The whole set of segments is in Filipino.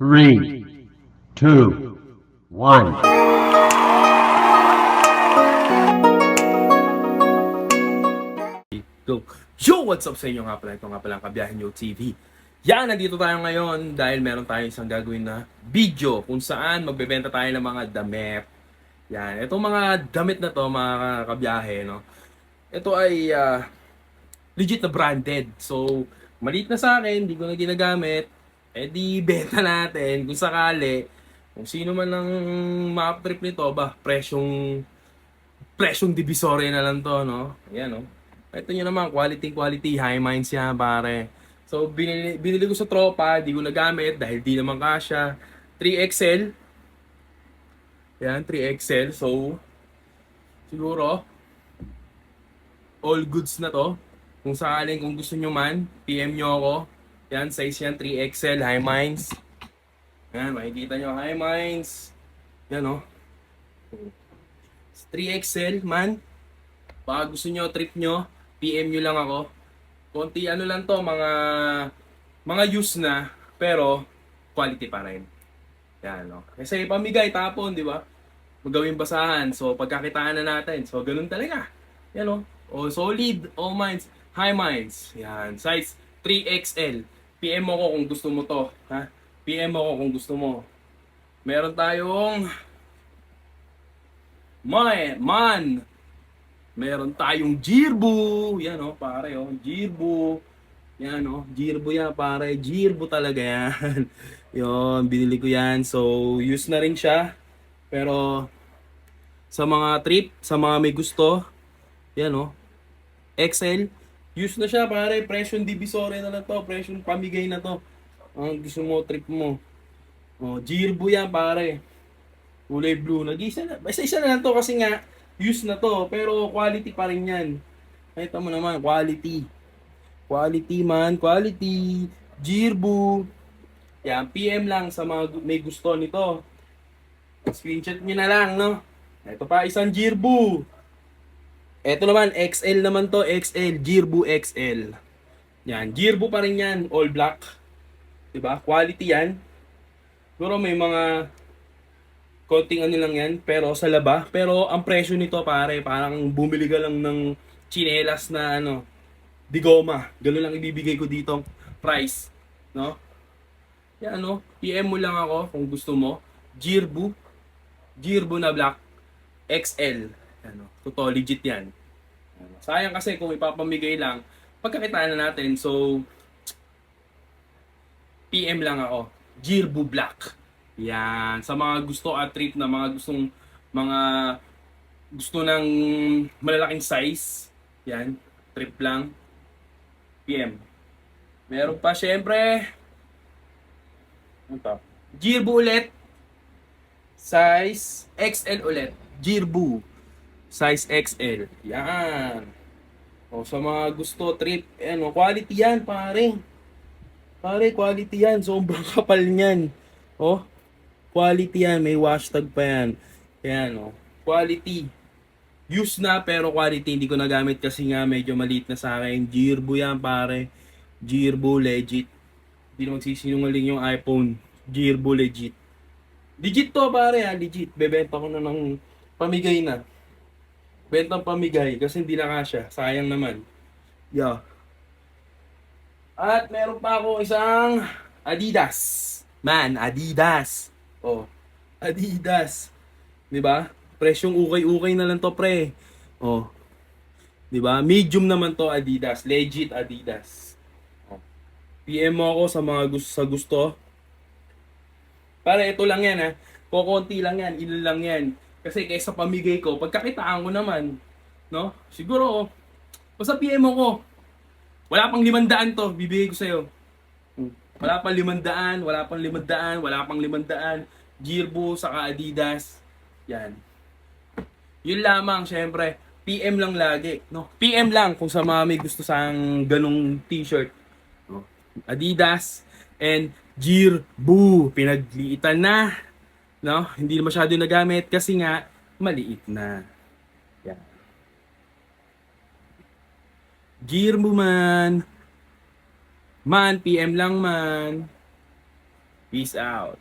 3, 2, 1. Go. Yo! What's up sa inyo nga pala? Ito nga pala ang Kabiyahe Nyo TV. Yan, nandito tayo ngayon dahil meron tayong isang gagawin na video kung saan magbebenta tayo ng mga damit. Yan, itong mga damit na to mga kabiyahe, no? Ito ay legit na branded. So, maliit na sa akin, hindi ko na ginagamit. Eh di, benta natin kung sakali. Kung sino man ang makatrip nito, presyong divisory na lang to, no? Ayan, no? Ito nyo naman, quality, high minds yan, pare. So, binili ko sa tropa, di ko nagamit dahil di naman kasya. 3XL. Yan, 3XL. So, siguro, all goods na to. Kung sakaling, kung gusto nyo man, PM nyo ako. Yan, size yan, 3XL, high minds. Yan, makikita nyo, high minds. Yan, oh. 3XL, man. Baka gusto nyo, trip nyo, PM nyo lang ako. Konti ano lang to, mga use na, pero quality pa rin. Yan, no? Kasi pamigay, tapon, di ba? Magawing basahan. So, pagkakitaan na natin. So, ganun talaga. Yan, no? O, solid, all minds, high minds. Yan, size 3XL. PM mo ko kung gusto mo to. Ha? PM mo ko kung gusto mo. Meron tayong man. Meron tayong Jirbu. Yan oh, pare oh, Jirbu. Yan oh, Jirbu yan pare. Jirbu talaga yan. Yon, binili ko yan. So, use na rin siya. Pero sa mga trip, sa mga may gusto, yan oh, XL, use na siya pare. Presyong divisory na lang to. Presyong pamigay na to. Ang gusto mo, trip mo. Oh, Jirbu yan pare. Kulay blue. Nag-isa na. Basta isa na lang to kasi nga use na to. Pero quality pa rin yan. Nakita mo naman. Quality. Quality man. Quality. Jirbu. Yan. PM lang sa mga may gusto nito. Screenshot nyo na lang, no? Ito pa isang Jirbu. Ito naman. XL naman to. XL. Jirbu XL. Yan. Jirbu pa rin yan. All black. Diba? Quality yan. Siguro may mga konting ano lang yan, pero sa laba. Pero ang presyo nito pare, parang bumili ka lang ng chinelas na ano, di goma. Ganun lang ibibigay ko dito price. No? Yan ano, PM mo lang ako kung gusto mo. Jirbu. Jirbu na black. XL. Ano, totoo, legit yan. Sayang kasi kung ipapamigay lang, pagkakitaan na natin. So, PM lang ako. Jirbu Black. Yan. Sa mga gusto at trip na mga gusto ng malalaking size. Yan. Trip lang. PM. Meron pa syempre. Ano to? Jirbu ulit. Size XL ulit. Jirbu. Size XL. Yan. O sa mga gusto trip. Ano, quality yan pare. Pare, quality yan. Sobrang kapal niyan. Oh, quality yan. May hashtag pa yan. Ayan, oh. Quality. Use na, pero quality. Hindi ko nagamit kasi nga medyo maliit na sa akin. Jirbu yan, pare. Jirbu, legit. Hindi na magsisinungaling yung iPhone. Jirbu, legit. Legit to, pare, ha. Legit. Bebenta ko na ng pamigay na. Bentang pamigay kasi hindi na kasya. Sayang naman. Yeah. At meron pa ako isang Adidas. Man, Adidas. Oh, Adidas. 'Di ba? Presyong ukay-ukay na lang to, pre. Oh. 'Di ba? Medium naman to Adidas, legit Adidas. Oh. PM mo ako sa mga gusto. Para ito lang 'yan ha. Kokonti lang 'yan, ilan lang 'yan. Kasi kaysa pamigay ko, pagkakitaan ko naman, no? Siguro basta PM mo ko. Wala pang 500 to, bibigay ko sa'yo. Wala pang 500, wala pang 500. Jirbu, saka Adidas. Yan. Yun lamang, syempre. PM lang lagi. No? PM lang kung sa mga may gusto sa ganong t-shirt. No? Adidas and Jirbu. Pinagliitan na. No? Hindi na masyado nagamit kasi nga maliit na. Yan. Jirbu man. Man, PM lang man. Peace out.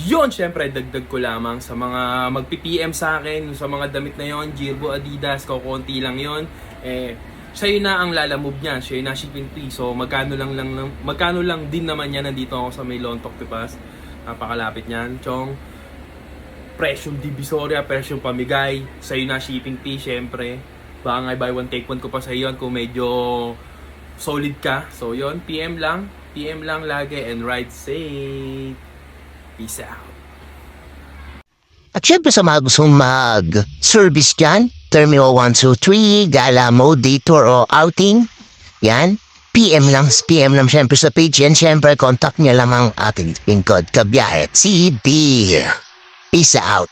Yon, syempre, dagdag ko lamang sa mga magpi-PM sa akin, sa mga damit na yon, Girbo, Adidas, kukunti lang yon. Siya yun na ang lalamove niya, siya yun na shipping fee. So, magkano lang din naman yan, nandito ako sa may Lontok Tipas. Napakalapit niyan, Chong. Presyong Divisoria, presyong pamigay, sa yun na shipping fee, syempre. Baka nga buy one take one ko pa sa yon kung medyo solid ka. So, yon, PM lang lagi, and ride safe. Peace out. At syempre sa mga gustong mag-service dyan, Terminal 123, Gala Mode, Detour o Outing, yan, PM lang syempre sa page yan. Syempre, contact niya lamang ating pin code, Kabiyahe TV. Peace out.